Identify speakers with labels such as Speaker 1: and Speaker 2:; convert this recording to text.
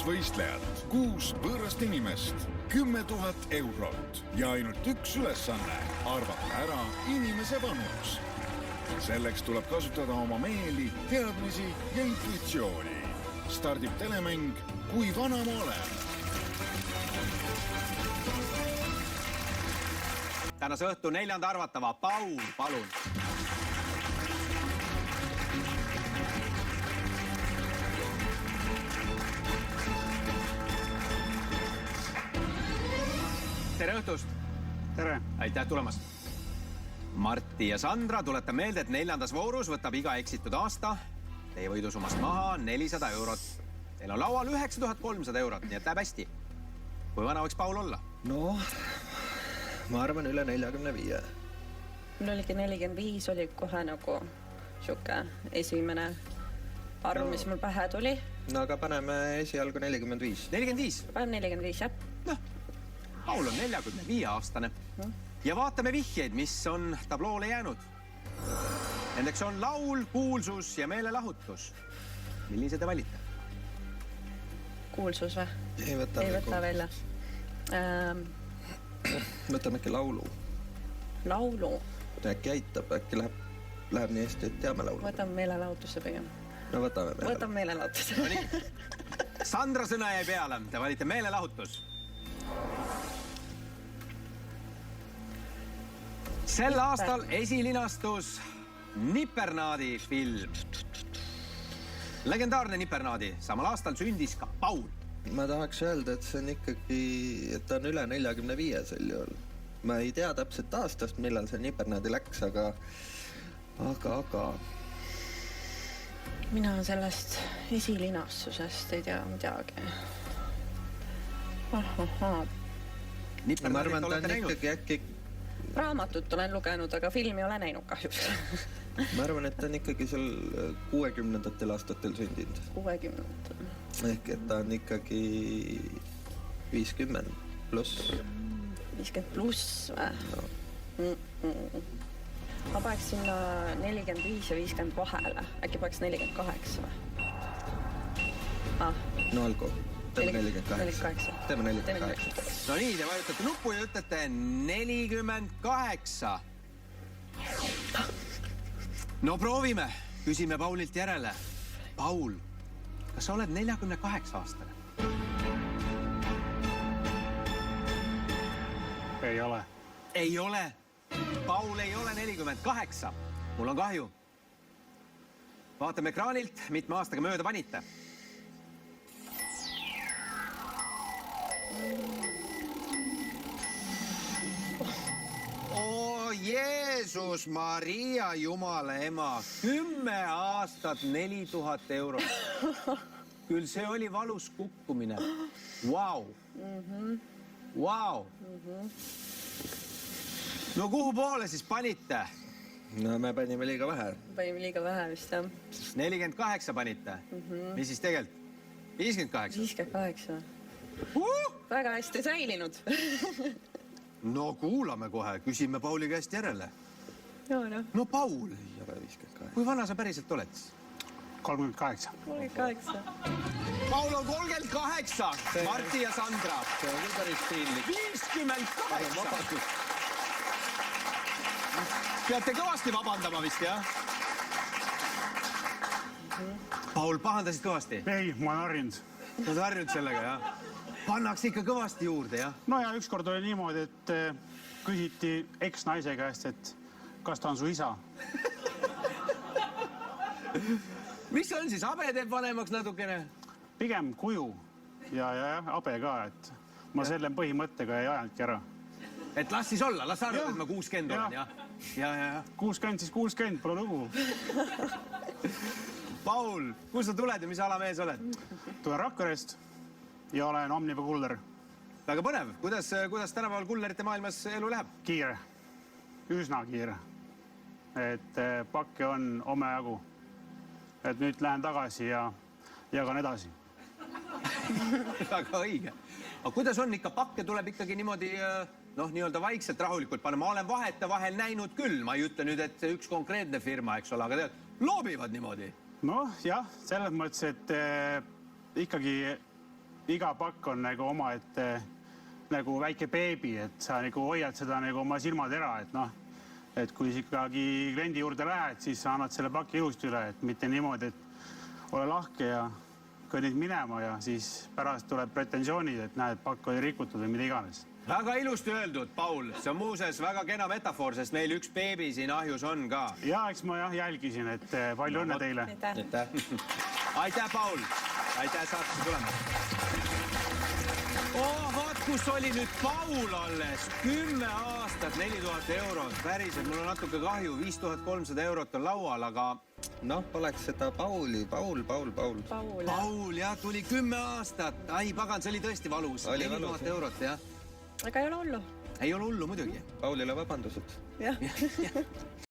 Speaker 1: võistlejad, 6 võõrast inimest, 10 000 eurot ja ainult üks ülesanne arvata ära inimese vanus. Selleks tuleb kasutada oma meeli, teadmisi ja intuitsiooni. Stardib telemäng Kui vana ma olen.
Speaker 2: Tänase õhtu 4. arvatava. Paul, palun. Tere õhtust!
Speaker 3: Tere!
Speaker 2: Aitäh tulemast! Martti ja Sandra, tuletan meelde, et 4. voorus võtab iga eksitud aasta teie võidusummast maha 400 eurot. Teil on laual 9300 eurot, nii et läheb hästi. Kui vana võiks Paul olla?
Speaker 4: No, ma arvan üle 45.
Speaker 5: Mul oligi 45, oli kohe nagu siuke esimene arv, mis mul pähe tuli.
Speaker 4: No aga paneme esialgu 45.
Speaker 2: 45?
Speaker 5: Panen 45, jah.
Speaker 2: Noh, Paul on 45-aastane. Ja vaatame vihjeid, mis on tabloole jäänud. Nendeks on laul, kuulsus ja meelelahutus. Millise te valite?
Speaker 5: Kuulsus või?
Speaker 4: Ei võta
Speaker 5: välja.
Speaker 4: Võtame äkki laulu.
Speaker 5: Laulu?
Speaker 4: Äkki aitab, äkki läheb nii hästi, et teame laulu.
Speaker 5: Võtame meelelahutuse pigem.
Speaker 4: No võtame
Speaker 5: meelelahutuse.
Speaker 2: No nii. Sandra sõna jäi peale. Te valite meelelahutus. Sel aastal esilinastus Nipernaadi film. Legendaarne Nipernaadi. Samal aastal sündis ka Paul.
Speaker 4: Ma tahaks öelda, et see on ikkagi, et ta on üle 45 sel juhul. Ma ei tea täpselt aastast, millal see Nipernaadi läks, aga...
Speaker 5: Mina sellest esilinastusest ei tea midagi.
Speaker 4: Ma arvan, ta on ikkagi äkki...
Speaker 5: Raamatut olen lugenud, aga filmi olen näinud kahjuks.
Speaker 4: Ma arvan, et ta on ikkagi seal 60ndatel aastatel sündinud.
Speaker 5: 60ndatel.
Speaker 4: Ehk et ta on ikkagi 50 pluss.
Speaker 5: 50 pluss või? Ma paneks sinna 45 ja 50 vahele. Äkki paneks 48 või?
Speaker 4: No algu. Teeme 48. Teeme 48.
Speaker 2: No nii, te vajutate nuppu ja ütlete 48. No proovime. Küsime Paulilt järele. Paul, kas sa oled 48-aastane?
Speaker 3: Ei ole.
Speaker 2: Ei ole. Paul ei ole 48. Mul on kahju. Vaatame ekraanilt, mitme aastaga mööda panite. Jeesus, Maria, Jumala ema, 10 aastat 4000 eurot. Küll see oli valus kukkumine. Vau. Vau. No kuhu poole siis panite?
Speaker 4: No me panime liiga vähe.
Speaker 5: Panime liiga vähe vist, jah.
Speaker 2: 48 panite. Mis siis tegelikult? 58?
Speaker 5: 58. Väga hästi säilinud.
Speaker 2: No kuulame kohe, küsime Pauli käest järele. No Paul, kui vana sa päriselt oled?
Speaker 3: 38.
Speaker 5: 38.
Speaker 2: Paul on 38, Martti ja Sandra.
Speaker 4: See on päris piinlik.
Speaker 2: 58. Peate kõvasti vabandama vist, jah? Paul, pahandasid kõvasti?
Speaker 3: Ei, ma olen harjunud.
Speaker 2: Ma olen harjunud sellega, jah? Pannakse ikka kõvasti juurde, jah?
Speaker 3: No ja ükskord oli niimoodi, et küsiti eks-naise käest, et kas ta on su isa.
Speaker 2: Mis on siis? Abe teeb vanemaks natukene?
Speaker 3: Pigem kuju ja abe ka, et ma selle põhimõttega ei ajanudki ära.
Speaker 2: Et las siis olla, las arvad, et ma 60 olen, jah? Ja.
Speaker 3: 60 siis 60, pole lugu.
Speaker 2: Paul, kus sa tuled ja mis alamees oled?
Speaker 3: Tulen Rakverest ja olen Omniva kuller.
Speaker 2: Väga põnev. Kuidas tänapäeval kullerite maailmas elu läheb?
Speaker 3: Kiire. Üsna kiire. Et pakke on omajagu. Et nüüd lähen tagasi ja jagan edasi.
Speaker 2: Väga õige. Aga kuidas on ikka? Pakke tuleb ikkagi niimoodi, nii-öelda vaikselt rahulikult panna. Ma olen vaheta vahel näinud küll. Ma ei ütle nüüd, et üks konkreetne firma, eks ole, aga loobivad niimoodi.
Speaker 3: Noh, jah, selles mõttes, et ikkagi iga pakk on nagu omaette nagu väike beebi, et sa nagu hoiad seda nagu oma silmatera, et noh, et kui ikkagi kliendi juurde lähed, siis sa annad selle paki ilusti üle, et mitte niimoodi, et ole lahke ja kõnnid minema ja siis pärast tuleb pretensioonid, et näed, pakk oli rikutud või mida iganes.
Speaker 2: Väga ilusti öeldud, Paul. See on muuseas väga kena metafoor, sest meil üks beebi siin ahjus on ka.
Speaker 3: Ja eks ma jälgisin, et palju õnne teile.
Speaker 2: Aitäh, Paul. Aitäh saatesse tulemast. Vaat, kus oli nüüd Paul alles. 10 aastat, 4000 eurot. Päriselt, mul on natuke kahju. 5300 eurot on laual, aga...
Speaker 4: Noh, poleks seda Pauli. Paul.
Speaker 2: Paul, jah, tuli 10 aastat. Ai, pagan, see oli tõesti valus. 4000 eurot, jah.
Speaker 5: Aga ei ole hullu.
Speaker 2: Ei ole hullu, muidugi.
Speaker 4: Paulile vabandused.
Speaker 5: Jah.